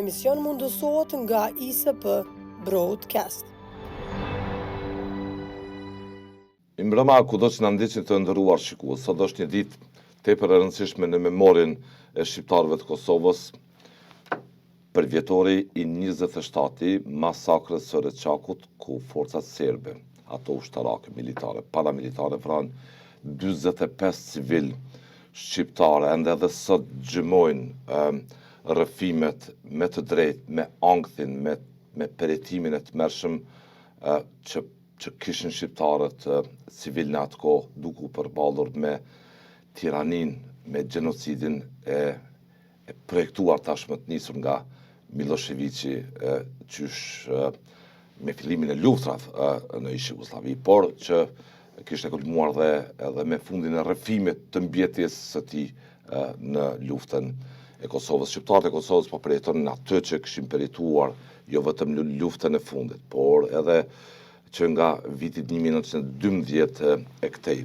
emision mundësohet nga ISP Broadcast. Mbrëma kudo që na ndiqni të nderuar shikues, sot është një ditë tepër e rëndësishme në memorin e shqiptarëve të Kosovës për vjetori i 27-i masakrës së Reçakut, ku forcat serbe, ato ushtarake, militare, paramilitare, vranë 45 civil shqiptare, ende edhe sot gjymojnë rrëfimet me të drejtë, me ankthin, me peretimin e tmerrshëm që kishin shqiptarët civil në atë kohë, duke u përballur me tiranin, me gjenocidin e projektuar tashmë të nisur nga Miloševići, qysh me fillimin e luftrave në ish Jugosllavi, por që kishte kulmuar edhe me fundin e rrëfimit të mbjetjes së tij në luftën e Kosovës. Shqiptarët e Kosovës po përjetonin atë që kishin përjetuar jo vetëm në luftën e fundit, por edhe që nga viti 1912 e këtej.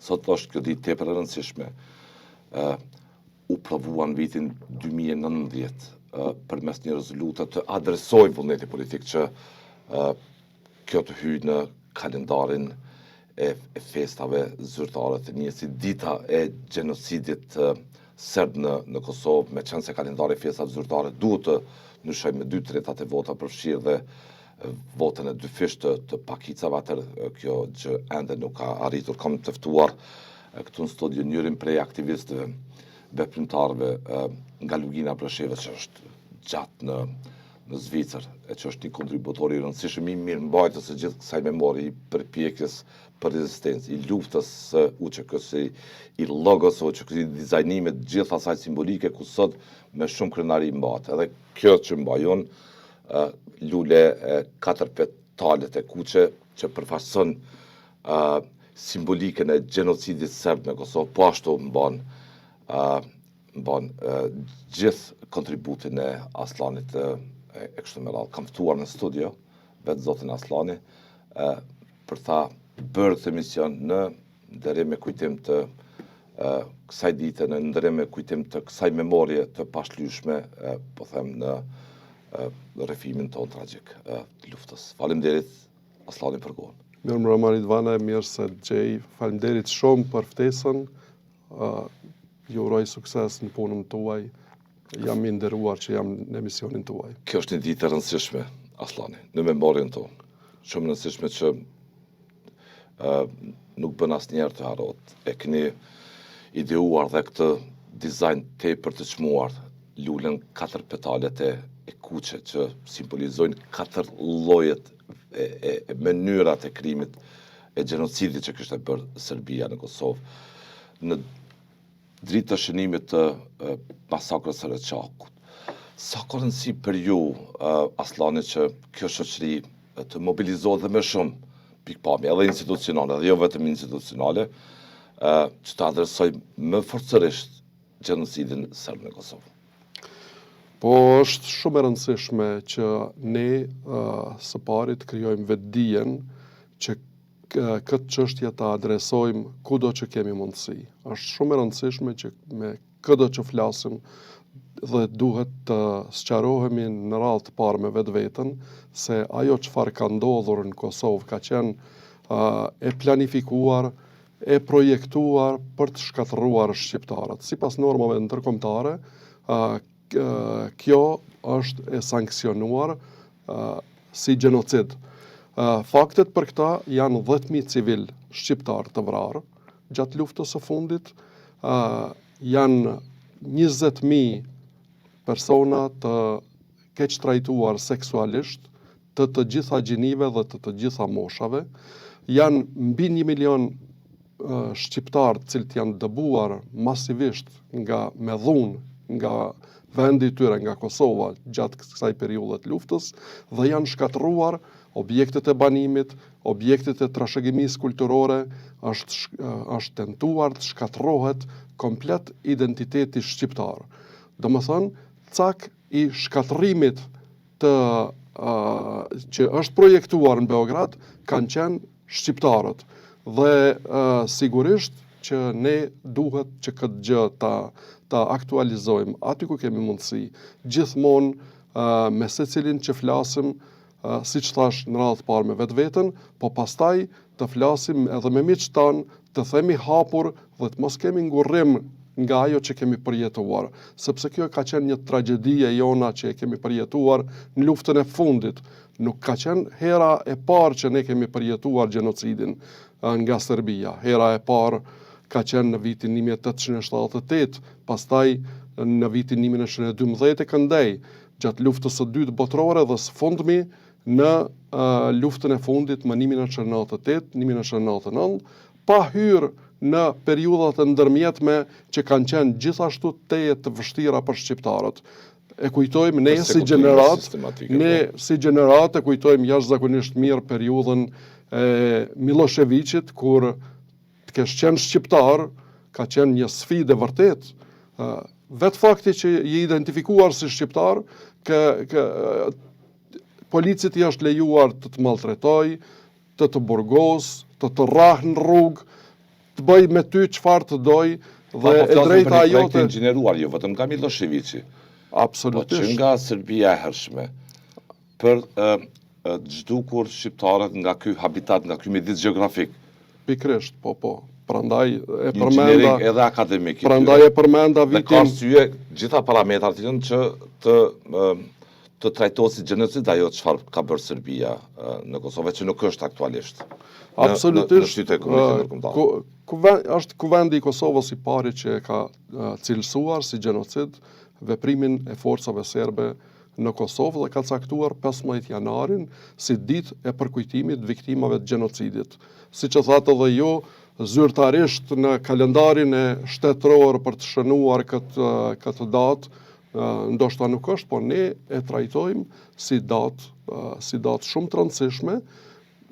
Sot është kjo ditë tepër e rëndësishme. U provuan vitin 2019 përmes një rezolute të adresoj vullneti politik që kjo të hyjë në kalendarin e festave zyrtare të njësit dita e gjenocidit serb në Kosovë, me qenë se kalendari e festave zyrtare duhet të ndryshoj me 2/3 e vota përfshirë dhe votën e dyfisht të pakicave, atër kjo gjë ende nuk ka arritur. Kam të ftuar këtu në studio njërin prej aktivistëve, veprimtarëve nga Lugina Bresheve, që është gjatë në Zvicër, e që është një kontributor i rëndësishëm i mirëmbajtës së gjithë kësaj memori, i përpjekjes për rezistencë, i luftës së UÇK-s, i logos së UÇK-s, i dizajnimit gjithë asaj simbolike ku sot me shumë krenari mbahet. Edhe kjo që mbajon lule 4 petalet e kuqe që përfaqëson simbolikën e gjenocidit serb në Kosovë, po ashtu mban gjithë kontributin e Aslanit e kështu me radhë. Kam ftuar në studio vetë zotin Aslani për ta bërë këtë emision në nderim me kujtim të kësaj dite, në nderim me kujtim të kësaj memorie të pashlyeshme, po them në rrëfimin ton tragjik të luftës. Faleminderit Aslani për kohën. Mirëmbrëma Ridvane, mirë se gjej. Faleminderit shumë për ftesën. Ju uroj sukses në punën tuaj. Jam i nderuar që jam në emisionin tuaj. Kjo është një ditë e rëndësishme, Aslani, në memorien tonë. Shumë e rëndësishme që nuk bën asnjëherë të harrohet. E keni ideuar dhe këtë dizajn tepër të çmuar, lulen 4 petalet e kuqe që simbolizojnë 4 llojet e mënyrat e krimit e gjenocidit që kishte bërë Serbia në Kosovë. Në dritë të shënimit të masakrës së Reçakut. Sa ka rëndësi për ju, Aslani, që kjo shoqëri të mobilizohet dhe më shumë pikpamje, edhe institucionale, dhe jo vetëm institucionale, që të adresoj më forcërisht gjenocidin serb në Kosovë? Po është shumë e rëndësishme që ne së pari të krijojmë vetdijen që këtë çështje ta adresojmë kudo që kemi mundësi. Është shumë e rëndësishme që me kudo që flasim dhe duhet të sqarohemi në radhë të parë me vetveten se ajo çfarë ka ndodhur në Kosovë ka qenë e planifikuar, e projektuar për të shkatërruar shqiptarët. Sipas normave ndërkombëtare, kjo është e sanksionuar si gjenocid. Faktet për këta janë 10.000 civil shqiptar të vrarë gjatë luftës së fundit, janë 20.000 persona të keq trajtuar seksualisht të gjitha gjinive dhe të gjitha moshave, janë mbi 1 milion shqiptar të cilët janë dëbuar masivisht me dhunë nga vendi i tyre, nga Kosova, gjatë kësaj periudhe të luftës, dhe janë shkatëruar objektet e banimit, objektet e trashëgimisë kulturore, është tentuar të shkatërrohet komplet identiteti shqiptar. Domethënë, cak i shkatërimit që është projektuar në Beograd kanë qenë shqiptarët. Dhe sigurisht që ne duhet që këtë gjë ta aktualizojmë aty ku kemi mundësi, gjithmonë me secilin që flasim, si që thash në radhë parë me vetveten, po pastaj të flasim edhe me miqtë tanë, të themi hapur dhe të mos kemi ngurrim nga ajo që kemi përjetuar, sepse kjo ka qenë një tragjedi e jona që e kemi përjetuar në luftën e fundit. Nuk ka qenë hera e parë që ne kemi përjetuar gjenocidin nga Serbia. Hera e parë ka qenë në vitin 1878, pastaj në vitin 1912 e këndej, gjatë luftës së dytë botërore dhe së fundmi në luftën e fundit më 1998-1999, pa hyrë në periudhat e ndërmjetme që kanë qenë gjithashtu teje të vështira për shqiptarët. E kujtojmë ne si gjenerat, e kujtojmë jashtëzakonisht mirë periudhën e Miloševićit, kur të kesh qenë shqiptar ka qenë një sfidë e vërtet. Vetë fakti që je identifikuar si shqiptar, policit i është lejuar të maltretoj, të burgos, të rrahë në rrugë, të bëj me ty çfarë të doj, dhe e drejta ajo të inxhineruar, jo vetëm nga Miloševići, absolutisht, po që nga Serbia e hershme, për zhdukur shqiptarët nga ky habitat, nga ky midis gjeografik. Pikrisht, po. Prandaj e përmenda inxhinerik edhe akademik. Prandaj e përmenda vitin. Dhe ka arsye gjitha parametrat që janë që të trajtohet si gjenocid ajo çfarë ka bërë Serbia në Kosovë, që nuk është aktualisht. Absolutisht. Është kuvendi i Kosovës i pari që ka cilësuar si gjenocid veprimin e forcave serbe në Kosovë dhe ka caktuar 15 janarin si ditë e përkujtimit viktimave të gjenocidit. Siç e thatë edhe ju, zyrtarisht në kalendarin e shtetëror për të shënuar këtë datë, ndoshta nuk është, por ne e trajtojmë si datë shumë të rëndësishme,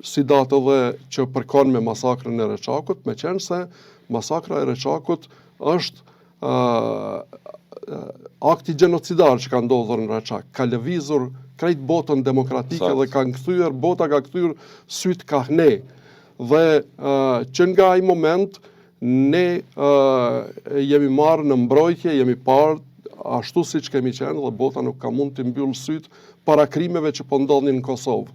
si datë edhe që përkon me masakrën e Reçakut, me qenë se masakra e Reçakut është akti gjenocidar që ka ndodhur në Reçak, ka lëvizur krejt botën demokratike dhe bota ka kthyer syt kahne. Dhe që nga ai moment ne jemi marrë në mbrojtje, jemi parë ashtu siç kemi qenë dhe bota nuk ka mund të mbyll syt para krimeve që po ndodhin në Kosovë.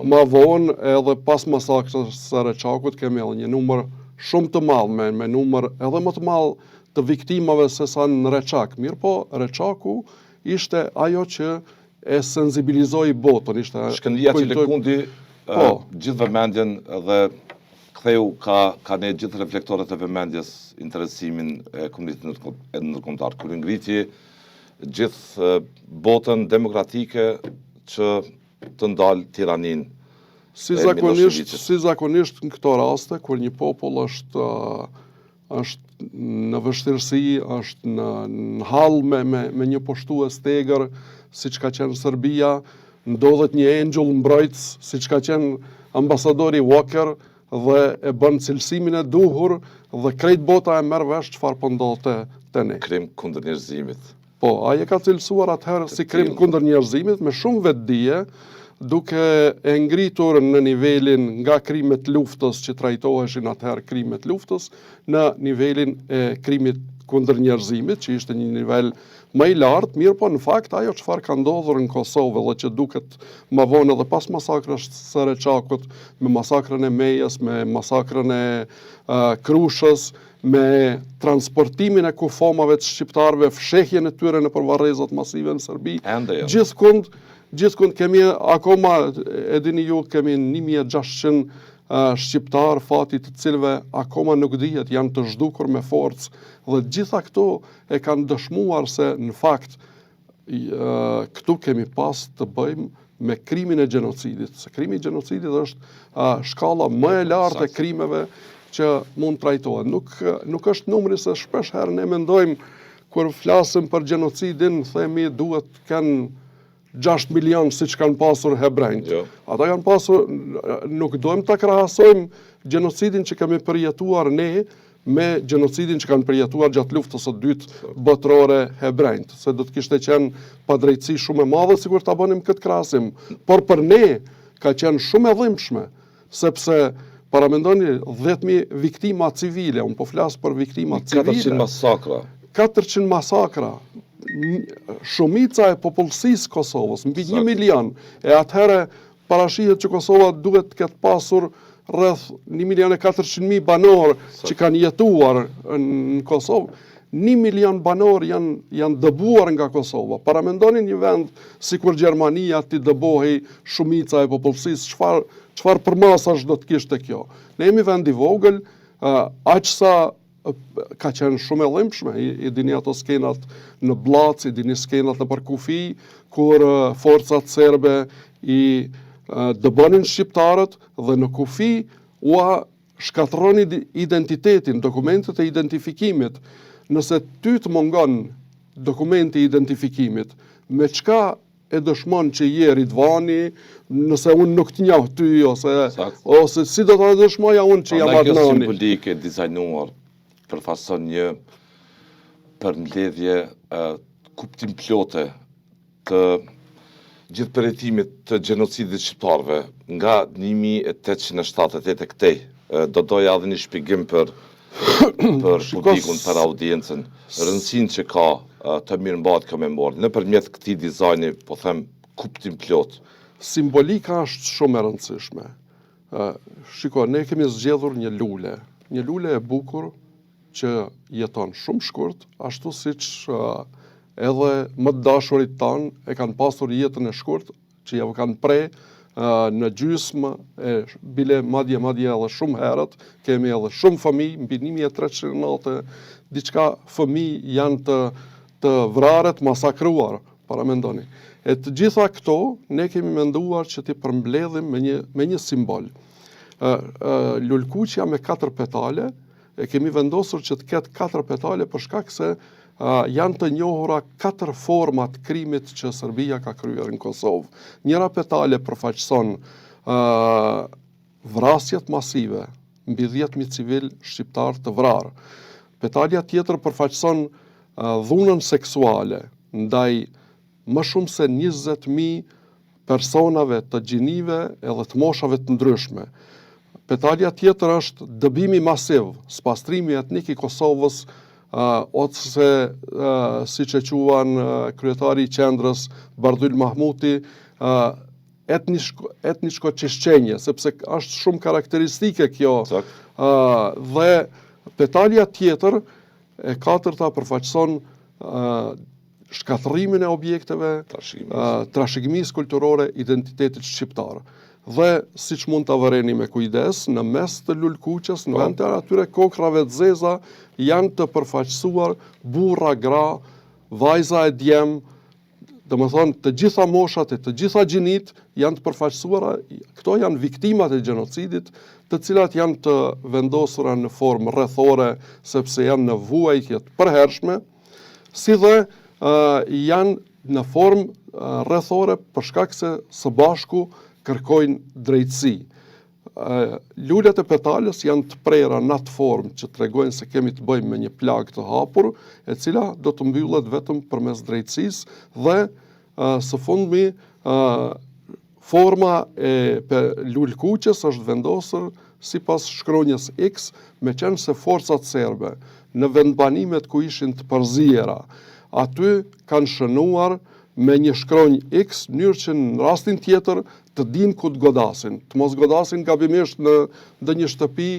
Ma vonë edhe pas masakrës së Reçakut kemi edhe një numër shumë të madh, me numër edhe më të madh të viktimave se sa në Reçak. Mirë po, Reçaku ishte ajo që e sensibilizoi botën. Shkëndija Çelekundi gjithë vëmendjen dhe ktheu ka ne gjithë reflektorët e vëmendjes interesimin e komunitetit ndërkombëtar, kur ngriti gjithë botën demokratike që të ndalë tiranin. Si zakonisht në këto raste, kur një popull është në vështirësi, është në hall me një poshtues tegër, siç ka qenë Serbia, ndodhet një engjëll mbrojtës, siç ka qenë ambasadori Walker, dhe e bën cilësimin e duhur dhe krejt bota e merr vesh çfarë po ndodhte te ne. Krim kundër njerëzimit. Po, ai e ka cilësuar atëherë si krim kundër njerëzimit me shumë vetdije, duke e ngritur në nivelin nga krimet luftës që trajtoheshin atëherë krimet luftës, në nivelin e krimit kundër njerëzimit, që ishte një nivel më i lartë, mirë po në fakt ajo çfarë ka ndodhur në Kosovë dhe që duket më vonë edhe pas masakrës së Reçakut, me masakrën e Mejës, me masakrën e Krushës, me transportimin e kufomave të shqiptarëve, fshehjen e tyre në varrezat masive në Serbi, gjithkund kemi akoma, e dini ju, kemi 1600 shqiptar fatit të cilëve akoma nuk dihet, janë të zhdukur me forcë, dhe gjitha këto e kanë dëshmuar se në fakt këtu kemi pas të bëjmë me krimin e gjenocidit. Se krimi i gjenocidit është shkalla më e lartë e krimeve që mund trajtohet. Nuk është numri se shpesh herë ne mendojmë kur flasim për gjenocidin, themi duhet kanë 6 milion si që kanë pasur hebrejt. Ata kanë pasur, nuk dojmë të krahasojmë gjenocidin që kemi përjetuar ne me gjenocidin që kanë përjetuar gjatë luftës së dytë botërore hebrejt. Se do të kishte qenë padrejtësi shumë e madhe sikur ta bënim këtë krahasim. Por për ne ka qenë shumë e dhimbshme, sepse Paramendoni 10.000 viktima civile, unë po flasë për viktima civile. 400 masakra. 400 masakra. Shumica e popullsisë Kosovës, mbi 1 milion, e atëherë parashihet që Kosova duhet të ketë pasur rreth 1.400.000 banor që kanë jetuar në Kosovë. 1 milion banor janë dëbuar nga Kosova. Paramendoni një vend si kur Gjermania t'i dëbohi shumica e popullsisë, çfarë përmasash do të kishte kjo. Ne jemi vend i vogël, aq sa ka qenë shumë e lëmshme, i dini ato skenat në Blac, i dini skenat në Kufi, kur forcat serbe i dëbonin shqiptarët dhe në Kufi ua shkatroni identitetin, dokumentet e identifikimit. Nëse ty të mungon dokumenti i identifikimit, me çka e dëshmon që je Ridvani, nëse unë nuk të njoh ty, ose si do të dëshmoja unë që jam Adnani. Kjo simbolike dizajnuar përfason një përmbledhje kuptim plote të gjithë përjetimit të gjenocidit shqiptarëve nga 1878 e këtej. Do doja edhe një shpjegim për publikun, për audiencën, rëndësinë që ka të mirëmbajtur kjo memorie nëpërmjet këtij dizajni, po them, kuptim plot. Simbolika është shumë e rëndësishme. Shiko, ne kemi zgjedhur një lule e bukur që jeton shumë shkurt, ashtu siç edhe më të dashurit tanë e kanë pasur jetën e shkurt, që ja kanë pre në gjysmë, bile madje edhe shumë herët, kemi edhe shumë fëmijë, mbi 1390, diçka fëmijë janë të vrarë, të masakruar, paramendoni. E të gjitha këto, ne kemi menduar që t'i përmbledhim me një simbol. Lulkuqja me 4 petale, e kemi vendosur që të ketë 4 petale për shkak se janë të njohura 4 format krimit që Serbia ka kryer në Kosovë. Njëra petale përfaqëson vrasjet masive, mbi 10.000 civil shqiptar të vrarë. Petalja tjetër përfaqëson dhunën seksuale ndaj më shumë se 20.000 personave të gjinive edhe të moshave të ndryshme. Petalja tjetër është dëbimi masiv, spastrimi etnik i Kosovës, ose si që quan kryetari i qendrës Bardyl Mahmuti, etnisko qeshqenje, sepse është shumë karakteristike kjo. Dhe petalja tjetër, e 4ta përfaqëson shkatrimin e objekteve, trashëgimisë kulturore, identitetit shqiptar. Dhe siç mund ta vëreni me kujdes, në mes të lulkuqës, në vend të atyre kokrave të zeza, janë të përfaqësuar burra, gra, vajza e djem, domethënë të gjitha moshat e të gjitha gjinit janë të përfaqësuara, këto janë viktimat e gjenocidit, të cilat janë të vendosura në formë rrethore, sepse janë në vuajtje të përhershme, si dhe janë në formë rrethore për shkak se së bashku kërkojnë drejtësi. Lulet e petales janë të prera në atë formë që tregojnë se kemi të bëjmë me një plagë të hapur, e cila do të mbyllet vetëm përmes drejtësisë dhe së fundmi forma e lulkuqës është vendosur sipas shkronjës X, me qenë se forcat serbe në vendbanimet ku ishin të përzijera, aty kanë shënuar me një shkronjë X, mënyrë që në rastin tjetër të dinë ku të godasin, të mos godasin gabimisht në ndonjë shtëpi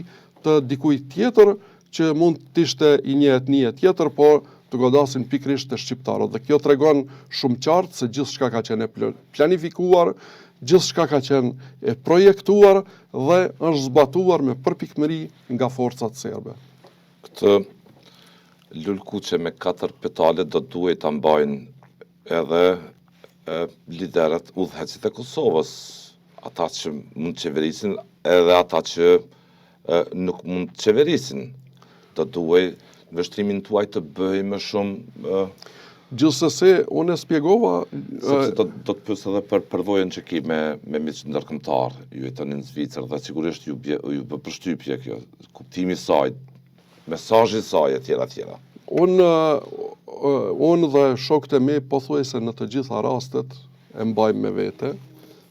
të dikujt tjetër që mund të ishte i një etnie tjetër, por të godasin pikrisht të shqiptarët. Dhe kjo tregon shumë qartë se gjithçka ka qenë planifikuar, gjithçka ka qenë e projektuar dhe është zbatuar me përpikmëri nga forcat serbe. Këtë lulkuqe me 4 petale do duhet ta mbajnë edhe liderët udhëheqësit e Kosovës, ata që mund qeverisin edhe ata që nuk mund qeverisin. Do duhet në vështrimin tuaj të bëj më shumë. Gjithsesi, unë e spjegova. Sepse do të pyes edhe për përvojën që ki me miq ndërkombëtar, ju jetoni në Zvicër dhe sigurisht ju bë përshtypje kjo, kuptimi i saj, mesazhi i saj etj. Unë dhe shokët e mi pothuajse në të gjitha rastet e mbajmë me vete,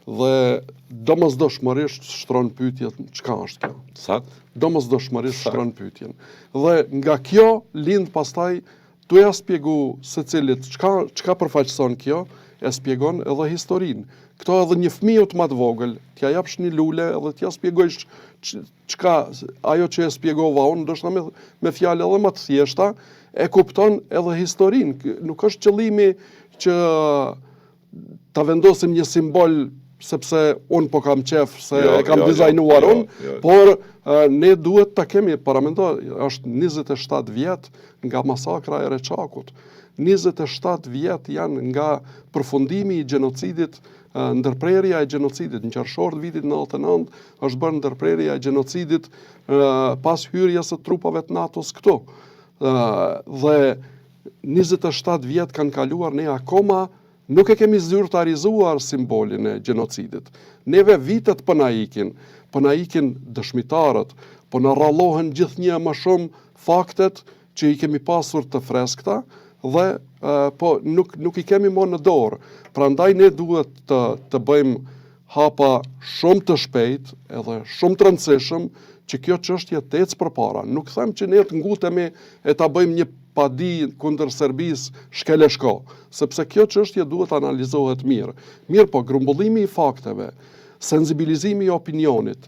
Dhe domosdoshmërisht shtron pyetjen çka është kjo. Sakt? Domosdoshmërisht shtron pyetjen. Dhe nga kjo lind pastaj tu ja spjegu secilit çka përfaqëson kjo, e spjegon edhe historinë. Këto edhe një fëmijë të më të vogël, t'ja japsh një lule edhe t'ja spjegojsh çka ajo që e spjegova unë, ndoshta me fjalë edhe më të thjeshta, e kupton edhe historinë. Nuk është qëllimi që ta vendosim një simbol sepse unë po kam qef se e kam dizajnuar unë, por ne duhet ta kemi paramendo, është 27 vjet nga masakra e Reçakut. 27 vjet janë nga përfundimi i gjenocidit, ndërprerja e gjenocidit. Në qershor të vitit 99 është bërë ndërprerja e gjenocidit pas hyrjes së trupave të NATO-s këtu. Dhe 27 vjet kanë kaluar, ne akoma nuk e kemi zyrtarizuar simbolin e gjenocidit. Neve vitet po na ikin dëshmitarët, po na rrallohen gjithnjë më shumë faktet që i kemi pasur të freskëta dhe po nuk i kemi më në dorë. Prandaj ne duhet të bëjmë hapa shumë të shpejt edhe shumë të rëndësishëm që kjo çështje të ecë përpara. Nuk them që ne të ngutemi e ta bëjmë një padi kundër Serbisë shkeleshko, sepse kjo çështje duhet analizohet mirë. Mirë po, grumbullimi i fakteve, sensibilizimi i opinionit,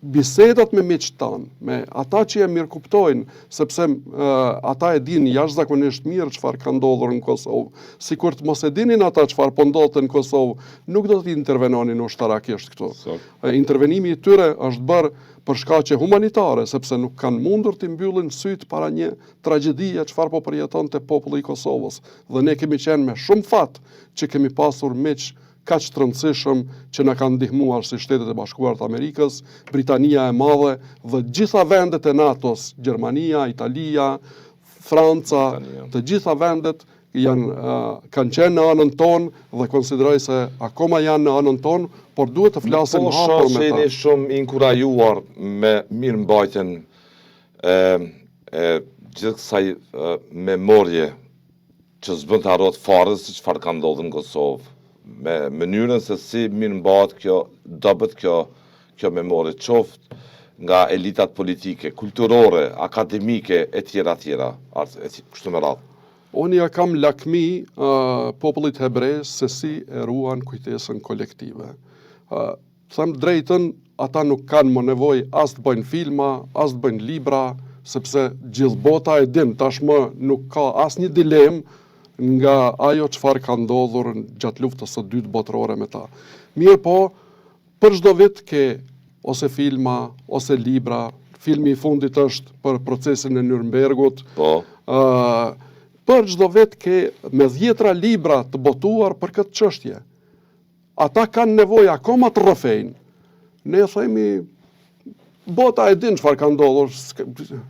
bisedat me miqtë tanë, me ata që e mirë kuptojnë, sepse ata e dinë jashtëzakonisht mirë çfarë ka ndodhur në Kosovë, sikur të mos e dinin ata çfarë po ndodhte në Kosovë, nuk do të intervenonin ushtarakisht këtu. Intervenimi i tyre është bërë për shkaqe humanitare, sepse nuk kanë mundur të mbyllin syt para një tragjedie çfarë po përjetonte populli i Kosovës. Dhe ne kemi qenë me shumë fat që kemi pasur miq kaq të rëndësishëm që na kanë ndihmuar si Shtetet e Bashkuara të Amerikës, Britania e Madhe dhe gjitha vendet e NATO-s, Gjermania, Italia, Franca, të gjitha vendet kanë qenë në anën tonë dhe konsideroj se akoma janë në anën tonë, por duhet të flasim hapur me ta. Jeni shumë inkurajuar me mirëmbajtjen e gjithë kësaj memorje që s'bën të harrohet fare se çfarë ka ndodhur në Kosovë, me mënyrën se si mirëmbahet kjo memorje, qoftë nga elitat politike, kulturore, akademike, e tjera, kështu me radhë. Unë ja kam lakmi popullit hebrej se si e ruan kujtesën kolektive. Them drejtën, ata nuk kanë më nevojë as të bëjnë filma, as të bëjnë libra, sepse gjithë bota e din, tashmë nuk ka asnjë dilemë nga ajo çfarë ka ndodhur gjatë luftës së dytë botërore me ta. Mirë po, për çdo vit ke ose filma, ose libra, filmi i fundit është për procesin e Nürnbergut. Po. Për çdo vit ke me 10 libra të botuar për këtë çështje. Ata kanë nevojë akoma të rrëfejnë. Ne themi bota e din çfarë ka ndodhur,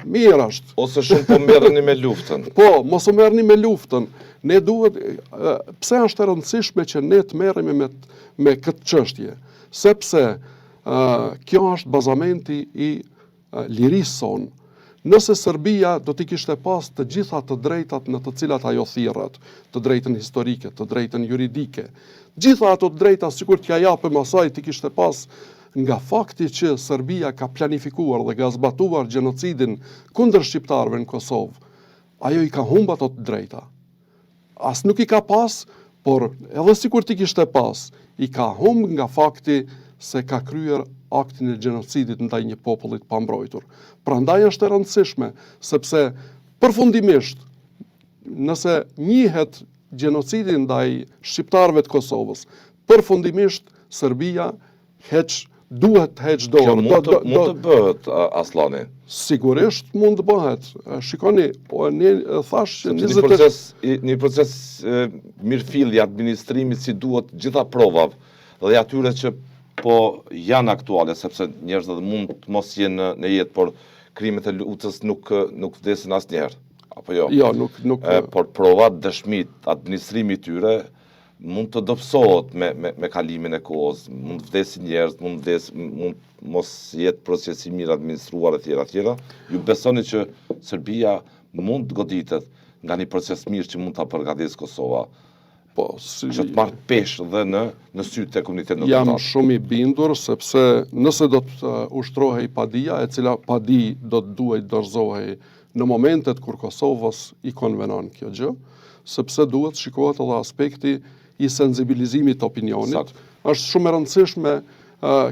mirë është. Ose shumë po merreni me luftën. Po, mos u merrni me luftën. Ne duhet, pse është e rëndësishme që ne të merremi me këtë çështje? Sepse kjo është bazamenti i lirisë sonë. Nëse Serbia do t'i kishte pas të gjitha të drejtat në të cilat ajo thirret, të drejtën historike, të drejtën juridike, gjitha ato të drejta sikur t'ja japim asaj t'i kishte pas, nga fakti që Serbia ka planifikuar dhe ka zbatuar gjenocidin kundër shqiptarëve në Kosovë, ajo i ka humbur ato të drejta. As nuk i ka pas, por edhe sikur t'i kishte pas, i ka humbur nga fakti se ka kryer aktin e gjenocidit ndaj një populli të pambrojtur. Prandaj është e rëndësishme, sepse përfundimisht, nëse njihet gjenocidi ndaj shqiptarëve të Kosovës, përfundimisht Serbia duhet të heq dorë. Kjo mund të bëhet, Aslani? Sigurisht mund të bëhet. Shikoni, po ne thash që një proces mirëfillje administrimit si duhet gjitha provat dhe atyre që po janë aktuale, sepse njerëzit mund të mos jenë në jetë, por krimet e luftës nuk vdesin asnjëherë. Apo jo? Jo, nuk. Por provat, dëshmit, administrimi i tyre mund të dobësohet me kalimin e kohës, mund të vdesin njerëz, mund mos jetë procesi mirë administruar e tjera. Ju besoni që Serbia mund të goditet nga një proces mirë që mund ta përgatisë Kosova Po, që të marrë peshë dhe në sytë e komunitetit jam ndërkombëtar. shumë i bindur, sepse nëse do të ushtrohej padia, e cila padi do të duhet dorëzohej në momentet kur Kosovës i konvenon kjo gjë, sepse duhet shikohet edhe aspekti i sensibilizimit të opinionit. Është shumë e rëndësishme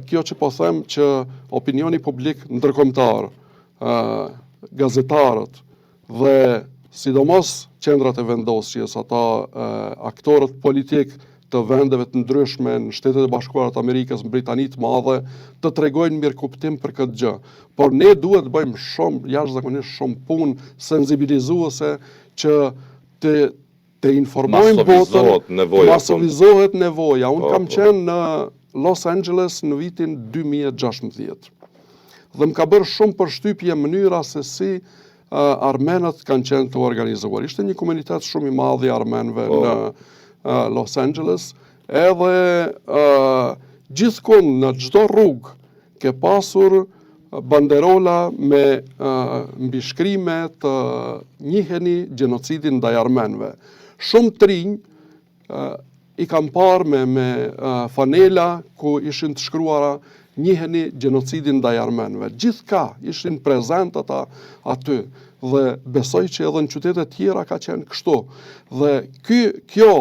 kjo që po them që opinioni publik ndërkombëtar, gazetarët dhe sidomos qendrat e vendosjes, ata aktorët politik të vendeve të ndryshme në Shtetet e Bashkuara të Amerikës, në Britani të Madhe, të tregojnë mirëkuptim për këtë gjë. Por ne duhet të bëjmë shumë, jashtëzakonisht shumë punë sensibilizuese që të informojmë botën, masovizohet nevoja. Unë kam qenë në Los Angeles në vitin 2016. Dhe më ka bërë shumë përshtypje mënyra se si armenët kanë qenë të organizuar. Ishte një komunitet shumë i madh i armenëve në Los Angeles, edhe gjithkund në çdo rrugë ke pasur banderola me mbishkrime të njiheni gjenocidin ndaj armenëve. Shumë të rinj i kam parë me fanela ku ishin të shkruara njiheni gjenocidin ndaj armenëve. Gjithka ishin prezent ata aty dhe besoj që edhe në qytete tjera ka qenë kështu. Dhe kjo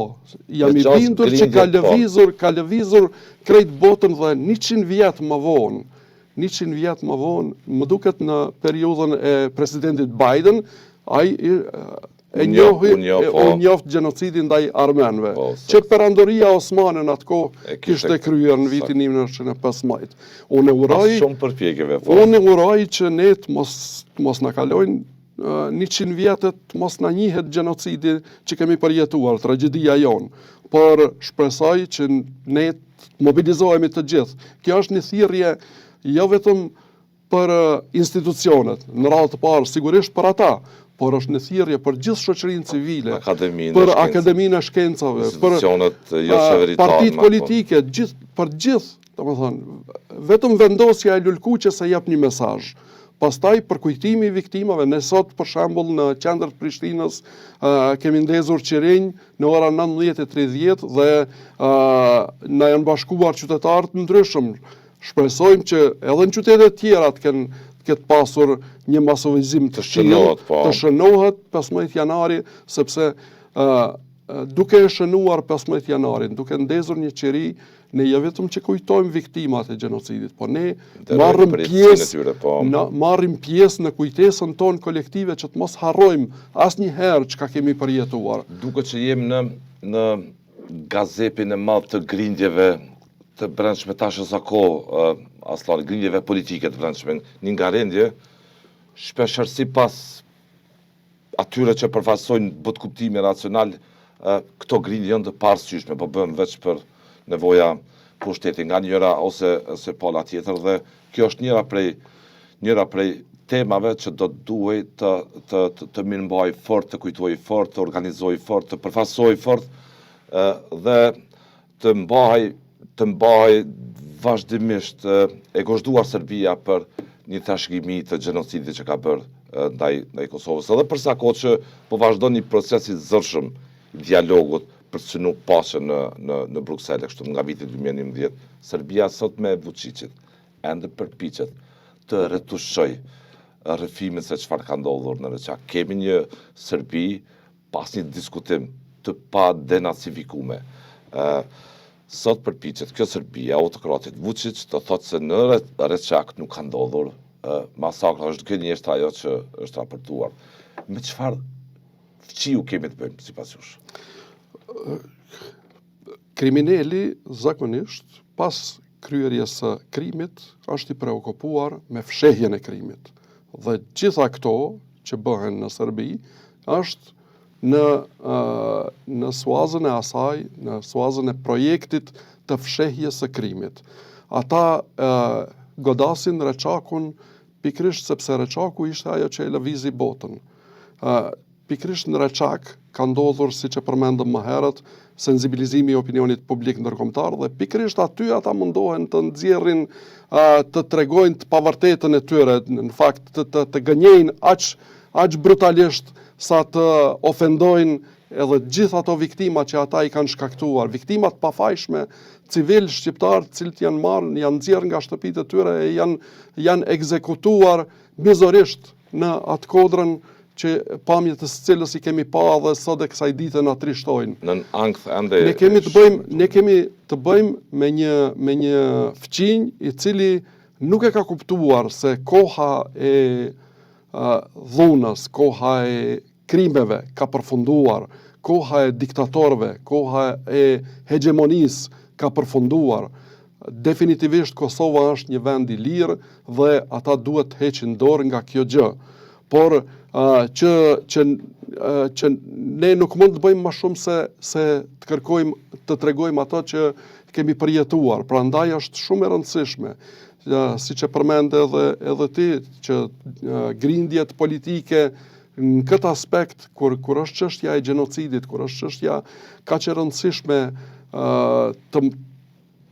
jam i bindur që ka lëvizur krejt botën dhe 100 vjetë më vonë. 100 vjetë më vonë, më duket në periudhën e presidentit Biden, ai u njoft gjenocidin ndaj armenëve, që perandoria osmane në atë kohë kishte kryer në vitin 1915. Unë uroj që ne mos na kalojnë 100 vjetët, mos na njihet gjenocidi që kemi përjetuar, tragjedia jonë, por shpresoj që ne mobilizohemi të gjithë. Kjo është një thirrje jo vetëm për institucionet, në radhë të parë sigurisht për ata, por është në thirrje për gjithë shoqërinë civile, për Akademinë e Shkencave, për partitë politike, për gjithë, domethënë, vetëm vendosja e lulkuqes se jep një mesazh. Pastaj për kujtimi i viktimave, ne sot për shembull në qendër të Prishtinës kemi ndezur qirinj në ora 19:30 dhe na janë bashkuar qytetarë të ndryshëm. Shpresojmë që edhe në qytetet tjera të ketë pasur një masovizim të shënohet 15 janari, sepse duke e shënuar 15 janarin, duke ndezur një qiri, ne jo vetëm që kujtojmë viktimat e gjenocidit, po ne marrim pjesë në kujtesën tonë kolektive që të mos harrojmë asnjëherë çka kemi përjetuar. Duket që jemi në gazepin e madh të grindjeve të brendshme tash kohë, aslar grindjeve politike të brendshme, një ngarendje, shpeshherë sipas atyre që përfaqësojnë botkuptimi racional, këto grindje janë të parësyeshme, po bëhen veç për nevoja pushtetit nga njëra ose pala tjetër, dhe kjo është njëra prej temave që do të duhej të mirëmbahej fort, të kujtohej fort, të organizohej fort, të përfaqësohej fort dhe të mbahej vazhdimisht e gozhduar Serbia për një trashëgimi të gjenocidit që ka bërë ndaj Kosovës. Edhe përsa kohë që po vazhdon një proces i zërshëm i dialogut për të synu paqen në Bruksele, kështu nga viti 2011, Serbia sot me Vučićit ende përpiqet të retushoj rrëfimin se çfarë ka ndodhur në Reçak. Kemi një Serbi pas një diskutim të pa denacifikume. Sot përpiqet kjo Serbi autokratit Vučić të thotë se në Reçak nuk ka ndodhur masakra, është gënjesht ajo që është raportuar. Me çfarë fqiu kemi të bëjmë sipas jush? Kriminali zakonisht pas kryerjes së krimit është i preokupuar me fshehjen e krimit. Dhe gjitha këto që bëhen në Serbi është në suazën e asaj, në suazën e projektit të fshehjes së krimit. Ata godasin Reçakun pikrisht sepse Reçaku ishte ajo që e lëvizi botën. Pikrisht në Reçak ka ndodhur, siç e përmendëm më herët, sensibilizimi i opinionit publik ndërkombëtar dhe pikrisht aty ata mundohen të nxjerrin, të tregojnë të pavërtetën e tyre, në fakt të gënjejnë aq brutalisht sa të ofendojnë edhe gjithë ato viktima që ata i kanë shkaktuar, viktimat pafajshme, civil shqiptar, cilët janë marrë, janë nxjerrë nga shtëpitë e tyre e janë ekzekutuar mizorisht në atë kodrën që pamjet të cilës i kemi pa dhe sot e kësaj dite na trishtojnë. Në ankth ende Ne kemi të bëjmë me një fqinj i cili nuk e ka kuptuar se koha e dhunës, koha e krimeve ka përfunduar, koha e diktatorëve, koha e hegemonisë ka përfunduar. Definitivisht Kosova është një vend i lirë dhe ata duhet të heqin dorë nga kjo gjë. Por që ne nuk mund të bëjmë më shumë se të kërkojmë, të tregojmë ato që kemi përjetuar. Prandaj është shumë e rëndësishme, siç e përmend edhe ti, që grindjet politike në këtë aspekt, kur është çështja e gjenocidit, kur është çështja kaq e rëndësishme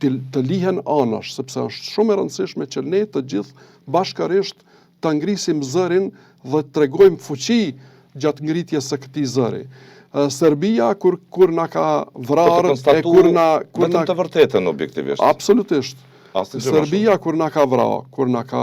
të lihen anash, sepse është shumë e rëndësishme që ne të gjithë bashkërisht ta ngrisim zërin dhe të tregojmë fuqi gjatë ngritjes së këtij zëri. Serbia kur na ka vrarë e kur na të vërtetën objektivisht. Absolutisht. Serbia kur na ka vrarë, kur na ka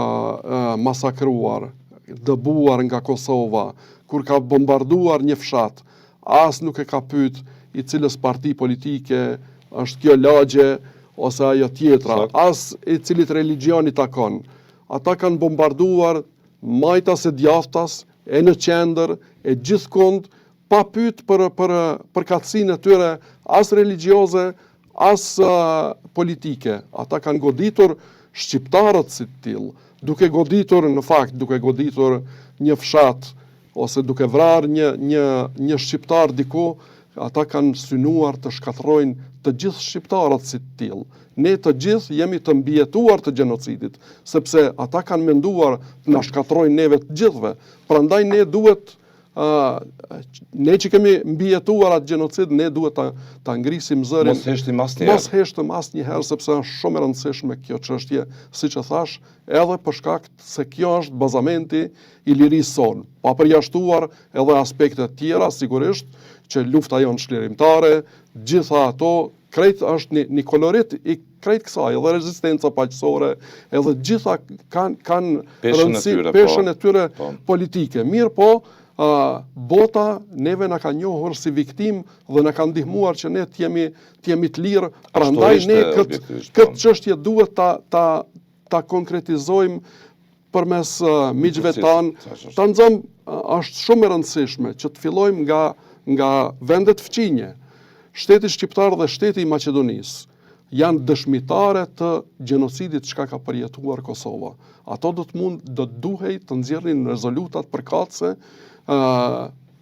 masakruar, dëbuar nga Kosova, kur ka bombarduar një fshat, as nuk e ka pyet i cilës parti politike është kjo lagje ose ajo tjetra, as i cilit religjion i takon. Ata kanë bombarduar majtas e djathtas, e në qendër, e gjithkund, pa pyet për përkatësinë e tyre as religjioze, as politike. Ata kanë goditur shqiptarët si të tillë, duke goditur një fshat, ose duke vrarë një shqiptar diku, ata kanë synuar të shkatërrojnë të gjithë shqiptarët si të tillë. Ne të gjithë jemi të mbijetuar të gjenocidit, sepse ata kanë menduar të na shkatërrojnë neve të gjithëve. Prandaj ne duhet, ne që kemi mbijetuar atë gjenocid, ne duhet ta ngrisim zërin. Mos heshtëm asnjëherë, sepse është shumë e rëndësishme kjo çështje, siç e thash, edhe për shkak se kjo është bazamenti i lirisë sonë. Pa përjashtuar edhe aspekte tjera, sigurisht, që lufta jonë çlirimtare, gjitha ato, krejt është një kolorit i krejt kësaj, edhe rezistenca paqësore, edhe gjitha kanë rëndësi, peshën e tyre politike. Mirë po, bota neve na ka njohur si viktim dhe na ka ndihmuar që ne të jemi të lirë, prandaj ne këtë çështje duhet ta konkretizojmë përmes miqve tanë. Ta nxëm, është shumë e rëndësishme që të fillojmë nga vendet fqinje. Shteti shqiptar dhe shteti i Maqedonisë janë dëshmitare të gjenocidit që ka përjetuar Kosova. Ato duhej të nxjerrin rezolutat përkatëse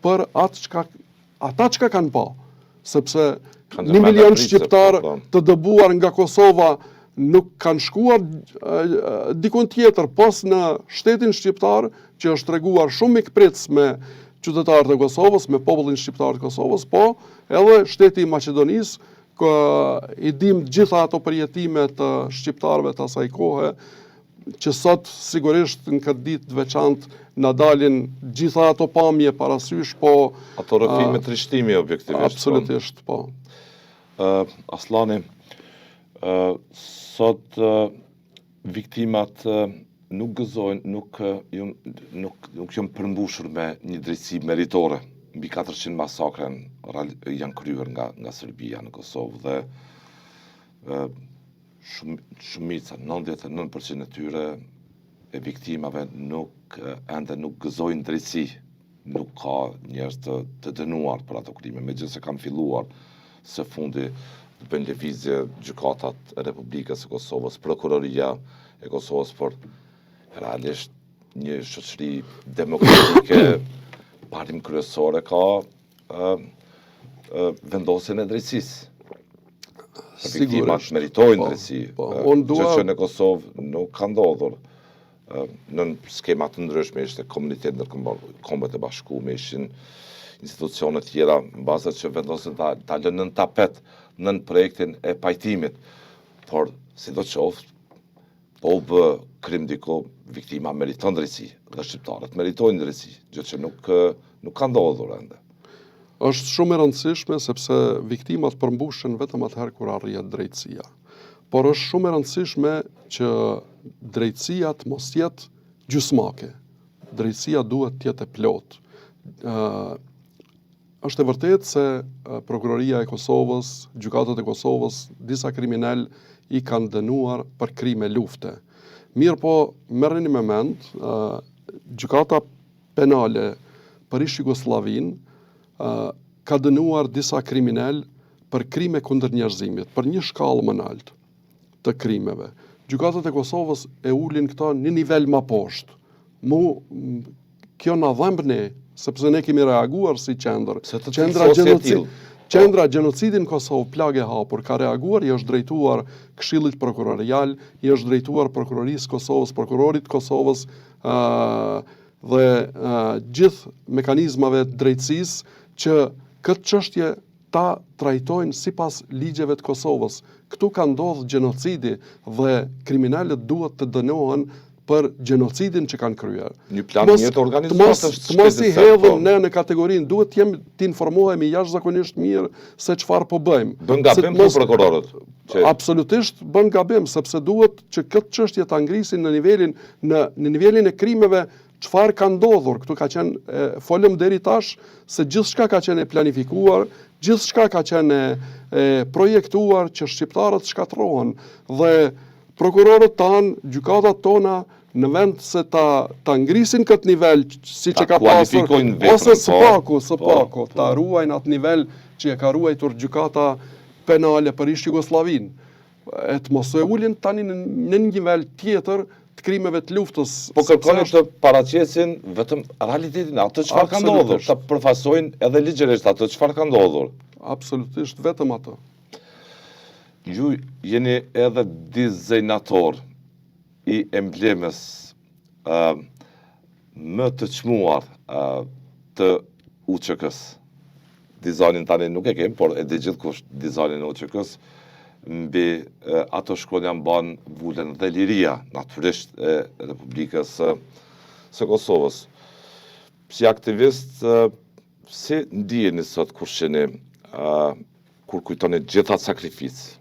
për ata që kanë pa, sepse 1 milion shqiptar të dëbuar nga Kosova nuk kanë shkuar dikun tjetër, pas në shtetin shqiptar, që është treguar shumë mikpritës me qytetarët e Kosovës, me popullin shqiptar të Kosovës, po edhe shteti i Maqedonisë, i dim gjitha ato përjetime të shqiptarëve të asaj kohe, që sot sigurisht në këtë ditë veçantë na dalin gjitha ato pamje parasysh, po ato rrëfime trishtimi objektivisht. Absolutisht, po. Aslani, sot viktimat nuk gëzojnë, nuk janë përmbushur me një drejtësi meritore. Mbi 400 masakre janë kryer nga Serbia në Kosovë dhe shumica, 99% e tyre e viktimave ende nuk gëzojnë drejtësi, nuk ka njerëz të dënuar për ato krime, megjithëse kanë filluar së fundi të bëjnë lëvizje gjykatat e Republikës së Kosovës, prokuroria e Kosovës, por realisht një shoqëri demokratike parim kryesore ka vendosjen e drejtësisë. Viktimat meritojnë drejtësi, gjë që në Kosovë nuk ka ndodhur. Në skema të ndryshme ishte komunitet ndërkombëtar e bashkuar, ishin institucione tjera në bazë që vendosen ta lënë nën tapet nën projektin e pajtimit. Por sidoqoftë, po u bë krim diku, viktima meriton drejtësi dhe shqiptarët meritojnë drejtësi, gjë që nuk ka ndodhur ende. Është shumë e rëndësishme sepse viktimat përmbushen vetëm atëherë kur arrihet drejtësia. Por është shumë e rëndësishme që drejtësia të mos jetë gjysmake. Drejtësia duhet të jetë e plotë. Është e vërtetë se Prokuroria e Kosovës, gjykatat e Kosovës, disa kriminal i kanë dënuar për krime lufte. Mirë po, merrni me mend, gjykata penale për ish Jugosllavin ka dënuar disa kriminal për krime kundër njerëzimit, për një shkallë më lart të krimeve. Gjykatat e Kosovës e ulin këta një nivel më poshtë. Kjo na dhëmb ne, sepse ne kemi reaguar si qendër. Qendra gjenocidin në Kosovë, plagë e hapur, ka reaguar, i është drejtuar Këshillit Prokurorial, i është drejtuar Prokurorisë Kosovës, Prokurorit Kosovës dhe gjithë mekanizmave të drejtësisë që këtë çështje ta trajtojnë sipas ligjeve të Kosovës. Këtu ka ndodhur gjenocidi dhe kriminalët duhet të dënohen për gjenocidin që kanë kryer. Një plan një të organizuar të mos i hedhëm ne në kategorinë, duhet të informohemi jashtëzakonisht mirë se çfarë po bëjmë. Bën gabim prokurorët. Absolutisht bën gabim, sepse duhet që këtë çështje ta ngrisin në nivelin e krimeve. Çfarë ka ndodhur? Këtu ka qenë, folëm deri tash se gjithçka ka qenë e planifikuar, gjithçka ka qenë e projektuar që shqiptarët shkatërrohen dhe prokurorët tanë, gjykatat tona, në vend se ta ngrisin këtë nivel siç e ka pasur, ose së paku, ta ruajnë atë nivel që e ka ruajtur gjykata penale për ish Jugosllavin. E të mos e ulin tani në një nivel tjetër të krimeve të luftës. Po kërkoni të paraqesin vetëm realitetin, atë çfarë ka ndodhur, ta përfaqësojnë edhe ligjërisht atë çfarë ka ndodhur. Absolutisht vetëm atë. Ju jeni edhe dizajnator i emblemës më të çmuar të UÇK-s. Dizajnin tani nuk e kem, por e di gjithkusht dizajnin e UÇK-s. Mbi ato shkronja mban Vulen dhe Liria, natyrisht e Republikës së Kosovës. Si aktivist, si ndiheni sot kur sheni, kur kujtoni gjitha sakrificë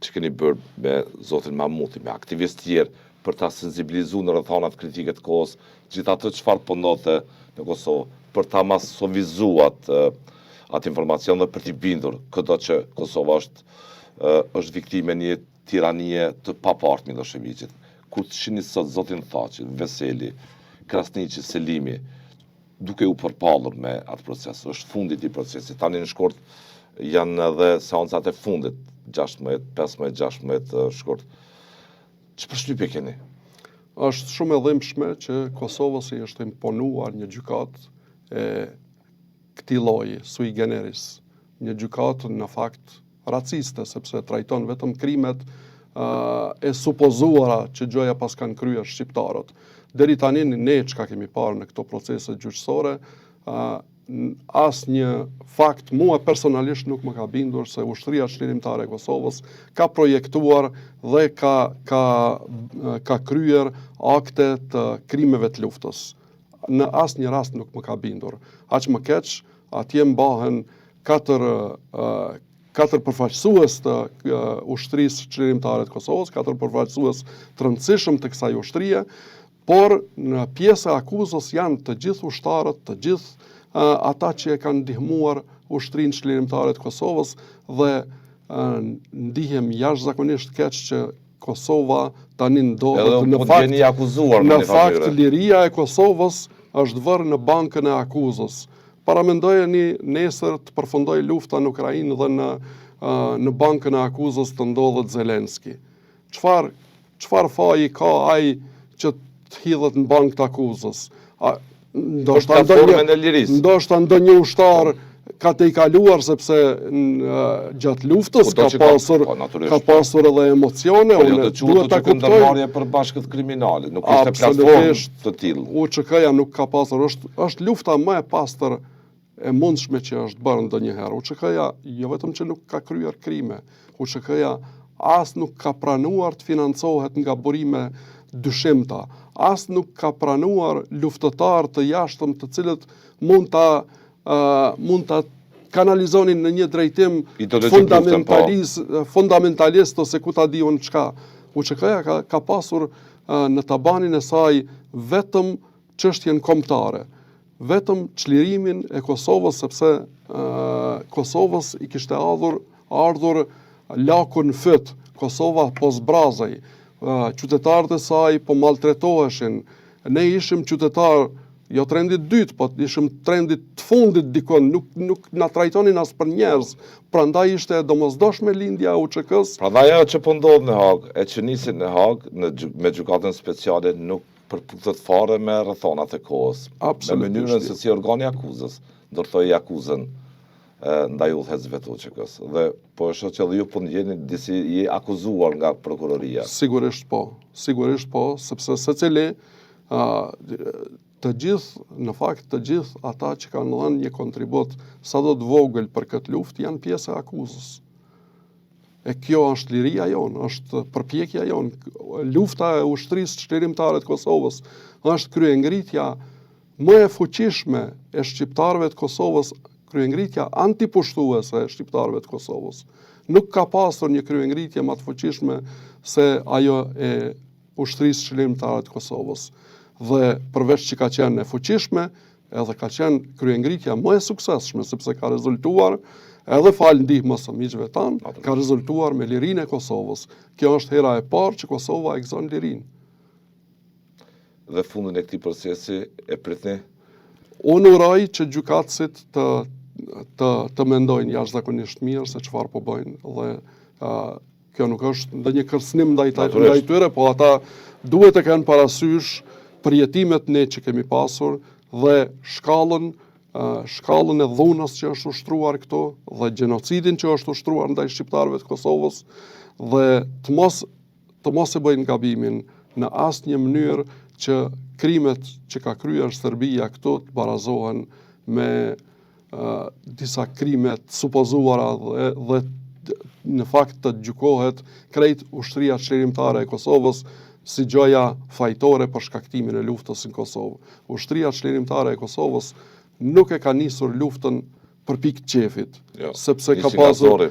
që keni bërë me zotin Mamuti, me aktivist tjerë, për ta sensibilizuar në rrethonat kritike të kohës, gjithë atë çfarë po ndodhte në Kosovë, për ta masovizuar atë informacion dhe për t'i bindur këto që Kosova është viktime një tiranie të papartë Miloševićit. Kur të shihni sot zotin Thaçi, Veseli, Krasniqi, Selimi, duke u përpallur me atë proces, është fundit i procesit. Tani në shkurt janë edhe seancat e fundit, 15-16 shkurt. Që përshtypje keni? Është shumë e dhimbshme që Kosovës i është imponuar një gjykatë e këtij lloji, sui generis, një gjykatë në fakt raciste, sepse trajton vetëm krimet e supozuara që gjoja pas kanë kryer shqiptarët. Deri tani ne çka kemi parë në këto procese gjyqësore, asnjë fakt mua personalisht nuk më ka bindur se ushtria çlirimtare e Kosovës ka projektuar dhe ka kryer akte të krimeve të luftës. Në asnjë rast nuk më ka bindur. Aq më keq, atje mbahen katër përfaqësues të ushtrisë çlirimtare të Kosovës, katër përfaqësues të rëndësishëm të kësaj ushtrie, por në pjesë e akuzës janë të gjithë ushtarët, të gjithë ata që e kanë ndihmuar ushtrinë çlirimtare të Kosovës dhe ndihem jashtëzakonisht keq që Kosova tani ndodhet në fakt liria e Kosovës është vërë në bankën e akuzës. Paramendojeni nesër të përfundoj lufta në Ukrainë dhe në bankën e akuzës të ndodhet Zelenski. Çfarë faji ka ai që të hidhet në bankë të akuzës? Ndoshta ndonjë ushtar ka të i kaluar sepse gjatë luftës ka pasur edhe emocione. Duhet ta kuptoj ndërmarrje për bashkët kriminale, nuk ishte platformë të tillë. UÇK-ja nuk ka pasur, është lufta më e pastër e mundshme që është bërë ndonjëherë. UÇK-ja jo vetëm që nuk ka kryer krime, UÇK-ja as nuk ka pranuar të financohet nga burime dyshimta, as nuk ka pranuar luftëtar të jashtëm të cilët mund ta kanalizonin në një drejtim fundamentalist ose ku ta di unë çka. UÇK-ja ka pasur në tabanin e saj vetëm çështjen kombëtare, vetëm çlirimin e Kosovës, sepse Kosovës i kishte ardhur laku në fyt. Kosova po zbrazej, qytetarët e saj po maltretoheshin. Ne ishim qytetar jo trendit dytë, po ishim trendit të fundit dikon, nuk na trajtonin as për njerëz. Prandaj ishte domosdoshme lindja e UÇK-s. Prandaj ajo që po ndodh në Hag, e që nisi në Hag me gjykatën speciale nuk përputhet fare me rrethonat e kohës. Me mënyrën se si organi akuzës ndërthoi akuzën ndaj udhëheqësve të UÇK-s. Dhe po e shoh që edhe ju po ndjeni disi je akuzuar nga prokuroria. Sigurisht po, sepse secili të gjithë ata që kanë dhënë një kontribut sado të vogël për këtë luftë janë pjesë e akuzës. E kjo është liria jonë, është përpjekja jonë. Lufta e ushtrisë çlirimtare të Kosovës është kryengritja më e fuqishme e shqiptarëve të Kosovës, kryengritja antipushtuese e shqiptarëve të Kosovës. Nuk ka pasur një kryengritje më të fuqishme se ajo e ushtrisë çlirimtare të Kosovës. Dhe përveç që ka qenë e fuqishme, edhe ka qenë kryengritja më e suksesshme, sepse ka rezultuar, edhe falë ndihmës së miqve tanë, ka rezultuar me lirinë e Kosovës. Kjo është hera e parë që Kosova e gëzon lirinë. Dhe fundin e këtij procesi e pritni? Unë uroj që gjykatësit të mendojnë jashtëzakonisht mirë se çfarë po bëjnë, dhe kjo nuk është ndonjë kërcënim ndaj tyre, po ata duhet të kenë parasysh përjetimet ne që kemi pasur dhe shkallën e dhunës që është ushtruar këto dhe gjenocidin që është ushtruar ndaj shqiptarëve të Kosovës, dhe të mos e bëjnë gabimin në asnjë mënyrë që krimet që ka kryer Serbia këtu të barazohen me disa krime të supozuara dhe në fakt të gjykohet krejt ushtria çlirimtare e Kosovës si gjoja fajtore për shkaktimin e luftës në Kosovë. Ushtria çlirimtare e Kosovës nuk e ka nisur luftën për pikë qefit, sepse ka pasur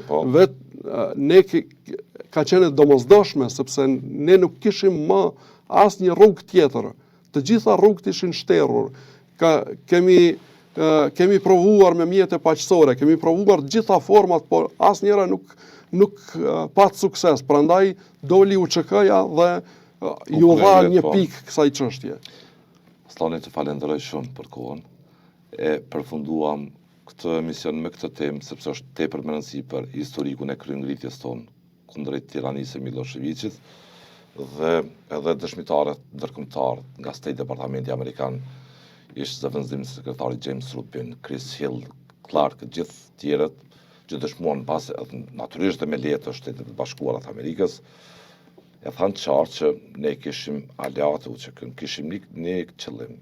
ka qenë domosdoshme, sepse ne nuk kishim më asnjë rrugë tjetër. Të gjitha rrugët ishin shterrur. Kemi provuar me mjete paqësore, kemi provuar gjitha format, por asnjëra nuk pat sukses. Prandaj doli UÇK-ja dhe ju dha një pikë kësaj çështje. Aslani, të falenderoj shumë për kohën. E përfunduam këtë emision me këtë temë, sepse është tepër më rëndësi për historikun e kryengritjes tonë kundrejt tiranisë së Miloševićit, dhe edhe dëshmitarët ndërkombëtar nga State Departamenti Amerikan, ish zëvendësimi sekretari James Ruppin, Chris Hill, Clark, gjithë tjerët që dëshmuan natyrisht dhe me leje të Shtetit të Bashkuara të Amerikës, e thanë qartë që ne kishim aleatë UÇK-n, kishim një qëllim,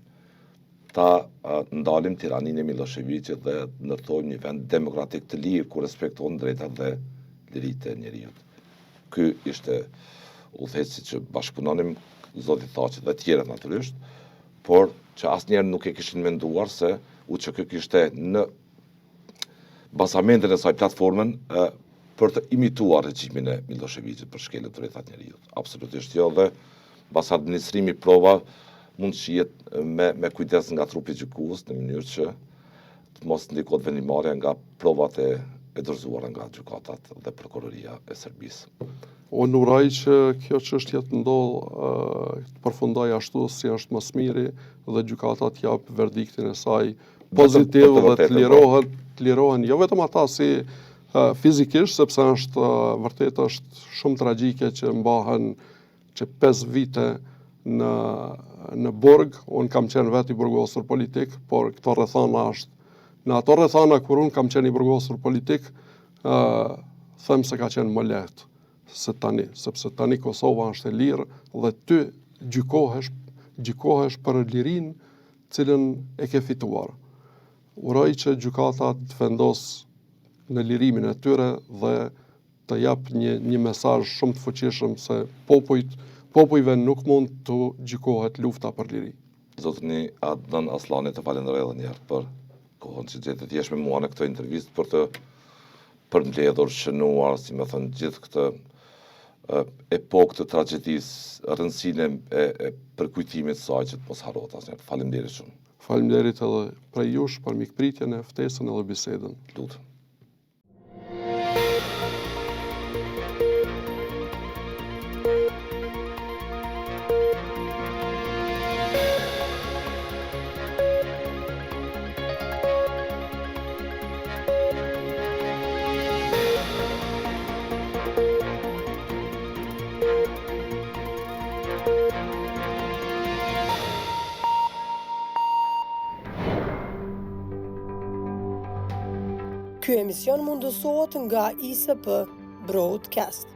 ta ndalim tiraninë e Miloševićit dhe ndërtojmë një vend demokratik të lirë ku respektohen drejtat dhe liritë e njerëzit. Ky ishte udhëheqësi që bashkëpunonim, zoti Thaçi dhe tjerët natyrisht, por që asnjëherë nuk e kishin menduar se UÇK kishte në basamentin e saj platformën për të imituar regjimin e Miloševićit për shkelje të drejtat njerëzit. Absolutisht jo, dhe pas administrimi prova mund shihet me kujdes nga trupi gjykues në mënyrë që të mos ndikohet vendimarrja nga provat e dorëzuara nga gjykatat dhe prokuroria e Serbisë. Unë uroj që kjo çështje të të përfundoj ashtu si është më smiri dhe gjykatat jap verdiktin e saj pozitiv dhe të lirohen jo vetëm ata si fizikisht, sepse vërtet është shumë tragjike që mbahen që 5 vite në burg. Unë kam qenë vetë i burgosur politik, por këto rrethana në ato rrethana kur unë kam qenë i burgosur politik, them se ka qenë më lehtë se tani, sepse tani Kosova është e lirë dhe ty gjykohesh për lirinë cilën e ke fituar. Uroj që gjykata të vendos në lirimin e tyre dhe të jap një mesazh shumë të fuqishëm se popujve nuk mund të gjykohet lufta për liri. Zotëni Adnan Aslani, të falenderoj edhe një herë për kohën që gjetë t'jesh me mua në këtë intervistë për të përmbledhur, shënuar, si me thënë, gjithë këtë epokë të tragjedisë, rëndësinë e përkujtimit saj që të mos harrohet asnjëherë. Faleminderit shumë. Faleminderit edhe prej jush për mikpritjen e ftesën edhe bisedën. Lutem. Ky emision mundësohet nga ISP Broadcast.